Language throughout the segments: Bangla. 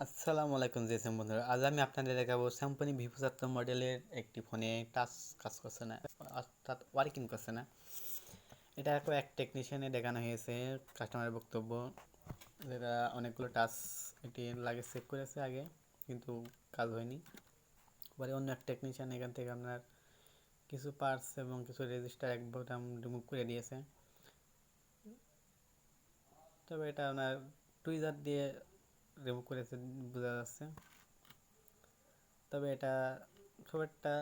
আসসালামু আলাইকুম জিএসএম বন্ধুরা, আজ আমি আপনাদের দেখাবো স্যাম্পনি v75 মডেলের একটি ফোনে টাচ কাজ করছে না, অর্থাৎ ওয়ার্কিং করছে না। এটা এক টেকনিশিয়ানে দেখানো হয়েছে। কাস্টমারের বক্তব্য, যেটা অনেকগুলো টাচ এটি লাগে চেক করেছে আগে, কিন্তু কাজ হয়নি। পরে অন্য এক টেকনিশিয়ান এখান থেকে আপনার কিছু পার্টস এবং কিছু রেজিস্টার এক বোতাম রিমুভ করে দিয়েছে। তবে এটা আপনার টুইজার দিয়ে রিমুভ করেছে বোঝা যাচ্ছে। তবে এটা খুব একটা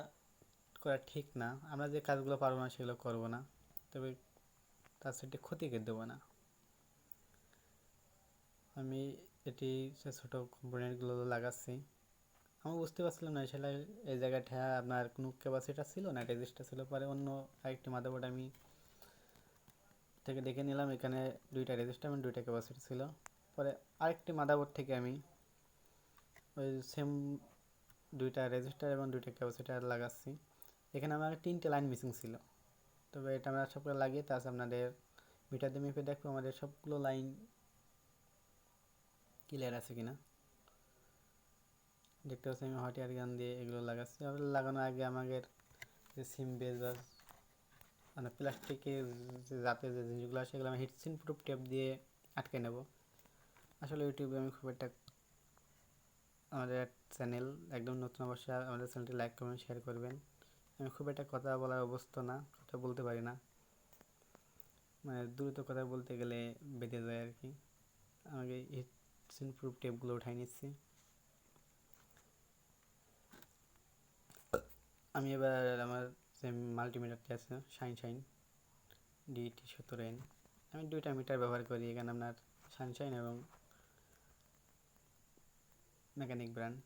করা ঠিক না। আমরা যে কাজগুলো পারবো না সেগুলো করবো না, তবে তার সাথে ক্ষতি করে দেবো না। আমি এটি সে ছোটো কম্পোনেন্টগুলো লাগাচ্ছি। আমি বুঝতে পারছিলাম না আসলে এই জায়গাটা আপনার কোনো ক্যাপাসিটার ছিল না, রেজিস্টার ছিল। পরে অন্য আরেকটি মাদারবোর্ড আমি থেকে দেখে নিলাম, এখানে দুইটা রেজিস্টার এবং দুইটা ক্যাপাসিটার ছিল। পরে আরেকটি মাদারবোর্ড থেকে আমি ওই সেম দুইটা রেজিস্টার এবং দুইটা ক্যাপাসিটার লাগাচ্ছি। এখানে আমার 3টে লাইন মিসিং ছিল। তবে এটা আমরা সবগুলো লাগিয়ে তার আপনাদের মিটার দিয়ে মেপে দেখবো আমাদের সবগুলো লাইন ক্লিয়ার আছে কিনা। দেখতে পাচ্ছি আমি হট এয়ার গান দিয়ে এগুলো লাগাচ্ছি। আবার লাগানোর আগে আমাদের যে সিম বেস বা মানে প্লাস্টিকের যে জাতের যে জিনিসগুলো আছে সেগুলো আমি হিটসিন প্রুফ টেপ দিয়ে আটকে নেব। আসলে ইউটিউবে আমি খুব একটা, আমাদের চ্যানেল একদম নতুন অবশ্যই আমাদের চ্যানেলটি লাইক করবেন, শেয়ার করবেন। আমি খুব একটা কথা বলার অবস্থা না, কথা বলতে পারি না, মানে দ্রুত কথা বলতে গেলে বেঁধে যায় আর কি। আমাকে হিটসিন প্রুফ টেপগুলো উঠাই নিচ্ছি। আমি এবার আমার যে মাল্টিমিটারটি আছে শাইন DT17N, আমি দুইটা মিটার ব্যবহার করি এখানে, আপনার সানশাইন এবং মেকানিক ব্র্যান্ড।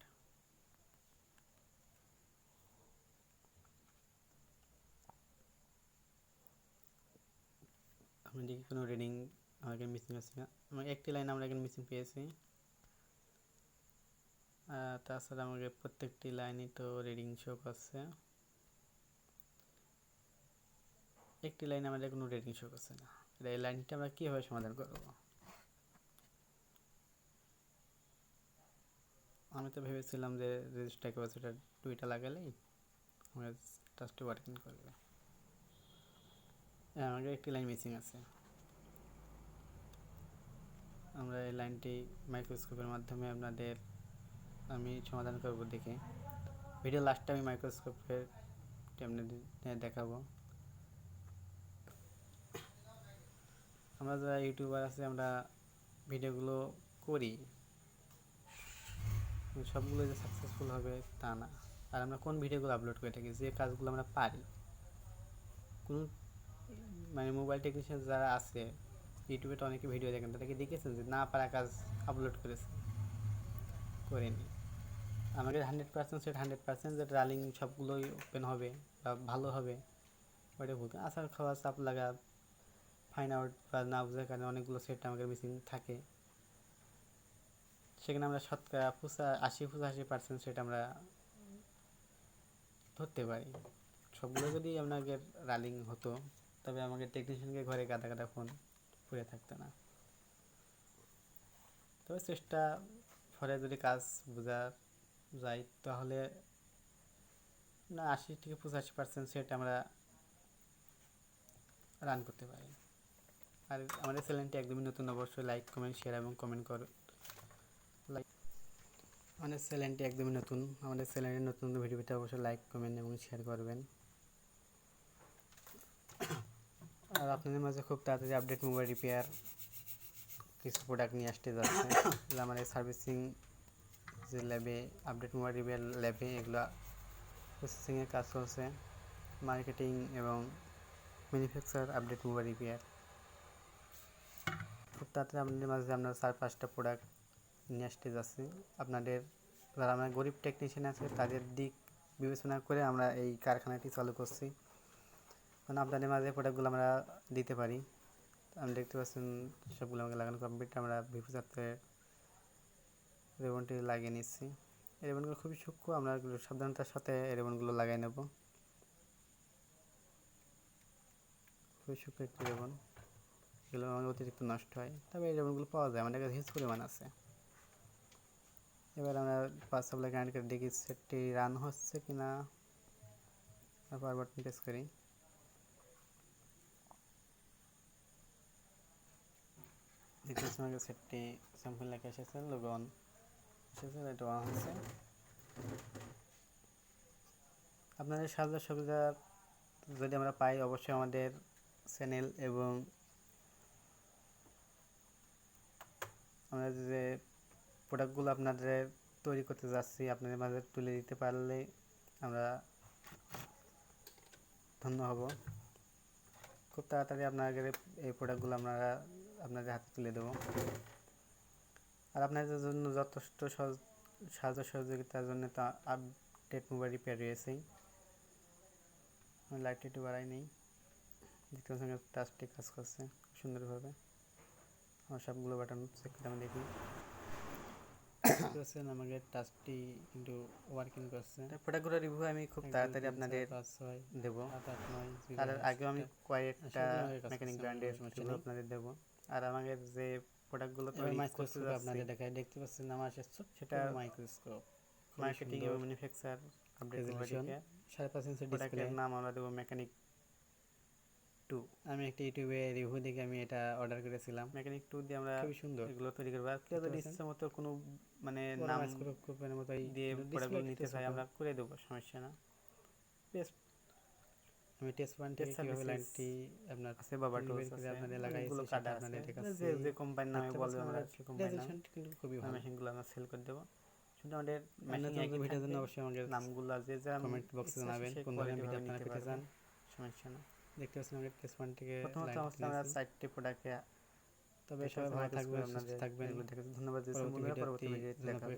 আমি দেখি কোনো রিডিং আমাকে মিসিং আছে না। আমার একটি লাইন আমরা এখানে মিসিং পেয়েছি। তাছাড়া আমাকে প্রত্যেকটি লাইনই তো রিডিং শো করছে, একটি লাইনে আমাদের কোনো রিডিং শো করছে না। এই লাইনটা আমরা কীভাবে সমাধান করব? আমি তো ভেবেছিলাম যে রেজিস্টার ক্যাপাসিটার দুইটা লাগালেই আমার টাচটি ওয়ার্কিং করবে। আমাদের একটি লাইন মিসিং আছে। আমরা এই লাইনটি মাইক্রোস্কোপের মাধ্যমে আপনাদের আমি সমাধান করব দেখে। ভিডিও লাস্টে আমি মাইক্রোস্কোপের আপনাদের দেখাবো। আমরা যারা ইউটিউবার আছে আমরা ভিডিওগুলো করি, সবগুলো যে সাকসেসফুল হবে তা না। আর আমরা কোন ভিডিওগুলো আপলোড করে থাকি, যে কাজগুলো আমরা পারি। কোনো মানে মোবাইল টেকনিশিয়ান যারা আছে ইউটিউবে তো অনেকে ভিডিও দেখেন, তাদেরকে দেখেছেন যে না পারা কাজ আপলোড করেছে, করেনি। আমাদের 100% সেট 100% যে রানিং সবগুলোই ওপেন হবে বা ভালো হবে ওইটা ভুল। আসার খাওয়া চাপ লাগা, ফাইন আউট বা না বোঝার কারণে অনেকগুলো সেট আমাদের মিসিং থাকে। সেখানে আমরা শতকরা 80-85% সেট আমরা ধরতে পারি। সবগুলো যদি আপনাকে রানিং হতো তবে আমাকে টেকনিশিয়ানকে ঘরে গাদা গাদা ফোন পড়ে থাকতো না। তবে চেষ্টা ফলে যদি কাজ বোঝা যায় তাহলে না 80-85% সেট আমরা রান করতে পারি। আর আমাদের চ্যানেলটি একদমই নতুন, অবশ্যই লাইক কমেন্ট শেয়ার এবং কমেন্ট করো। লাইক, আমাদের চ্যানেলটি একদমই নতুন, আমাদের চ্যানেলের নতুন ভিডিও পেতে অবশ্যই লাইক কমেন্ট এবং শেয়ার করবেন। আর আপনাদের মাঝে খুব তাড়াতাড়ি আপডেট মোবাইল রিপেয়ার কিছু প্রোডাক্ট নিয়ে আসতে যাচ্ছে। আমাদের সার্ভিসিং যে ল্যাবে, আপডেট মোবাইল রিপেয়ার ল্যাবে এগুলো প্রসেসিংয়ের কাজ চলছে, মার্কেটিং এবং ম্যানুফ্যাকচার আপডেট মোবাইল রিপেয়ার। খুব তাড়াতাড়ি আপনাদের মাঝে আমরা 4-5টা প্রোডাক্ট নিয়ে আসতে যাচ্ছি। আপনাদের যারা আমরা গরিব টেকনিশিয়ান আছে তাদের দিক বিবেচনা করে আমরা এই কারখানাটি চালু করছি, কারণ আপনাদের মাঝে প্রোডাক্টগুলো আমরা দিতে পারি। আমি দেখতে পাচ্ছেন সবগুলো আমাকে লাগানো কমপ্লিট। আমরা v75 রেবনটি লাগিয়ে নিচ্ছি। এই রেবনগুলো খুবই সূক্ষ্ম, আমরা সাবধানতার সাথে এই রেবনগুলো লাগিয়ে নেব। খুবই সূক্ষ্ম একটি রেবন, এগুলো আমাদের অতিরিক্ত নষ্ট হয়। তবে এই রেবনগুলো পাওয়া যায়, আমাদের কাছে হিউজ পরিমাণ আছে। এবার আমরা পাওয়ার সাপ্লাই কানেক্ট করে দেখি সেটটি রান হচ্ছে কিনা। পাওয়ার বাটন প্রেস করি, দেখতেছি আমাকে সেটটি সিম্পল লেখা এসেছে, লোগো অন এসেছে, এটা অন হচ্ছে। আপনাদের সাহায্য সুবিধা যদি আমরা পাই অবশ্যই আমাদের চ্যানেল এবং আমরা যে প্রোডাক্টগুলো আপনাদের তৈরি করতে যাচ্ছি আপনাদের মাঝে তুলে দিতে পারলে আমরা ধন্য হব। খুব তাড়াতাড়ি আপনাদের এই প্রোডাক্টগুলো আপনাদের হাতে তুলে দেবো। আর আপনাদের জন্য যথেষ্ট সাহায্য সহযোগিতার জন্য তা আপডেট মোবাইল রিপেয়ার রয়েছেই। আমি লাইটটা একটু বাড়াই নেই, দেখতে পাচ্ছেন টাচটি কাজ করছে সুন্দরভাবে। আমার সবগুলো বাটন চেক করে আমি দেখি, দেখতে পাচ্ছেন আমাদের টাচটি কিন্তু ওয়ার্কিং করছে। প্রোডাক্টগুলোর রিভিউ আমি খুব তাড়াতাড়ি আপনাদের দেবো। আর আগেও আমি কয়েকটা মেকানিক ব্র্যান্ডের রিভিউ আপনাদের দেবো। আর আমাদের যে প্রোডাক্টগুলো তৈরি করতে যাচ্ছি আপনাদের দেখায়, দেখতে পাচ্ছেন আমার সেটা মাইক্রোস্কোপ মার্কেটিং এবং ম্যানুফ্যাকচার আপডেট মোবাইল 5.5 ইঞ্চি ডিসপ্লের নাম আমরা দেবো মেকানিক 2। আমি একটা ইউটিউবে রিভিউ দেখে আমি এটা অর্ডার করেছিলাম। মেকানিক 2 দিয়ে আমরা খুব সুন্দর এগুলো তৈরি করব। আর কেউ যদি ইচ্ছে মতো কোনো মানে নাম গ্রুপের মতো দিয়ে প্রোডাক্টগুলো নিতে চাই আমরা করে দেবো, সমস্যা না। আমি টেস্ট ওয়ান থেকে কিভাবে লাইনটি আপনার আছে বাবা টুলস আছে আপনাদের লাগাইছি, সেটা আপনাদের দেখাচ্ছি। যে কোম্পানির নামে বলবো আমরা সেই কোম্পানির নাম কিন্তু খুবই ভালো। মেশিনগুলো আমরা সেল করে দেব। শুধু আমাদের মেশিন একই ভিডিওর জন্য অবশ্যই আমাদের নামগুলো যে যা কমেন্ট বক্সে জানাবেন কোন ধরনের ভিডিও আপনারা পেতে চান, সমস্যা না। দেখতে পাচ্ছেন আমাদের টেস্ট ওয়ান থেকে প্রথমত আমরা 4টি প্রোডাক্টে। তবে সবাই ভালো থাকবেন, সুস্থ থাকবেন। ধন্যবাদ। পরবর্তী ভিডিওতে দেখা হবে।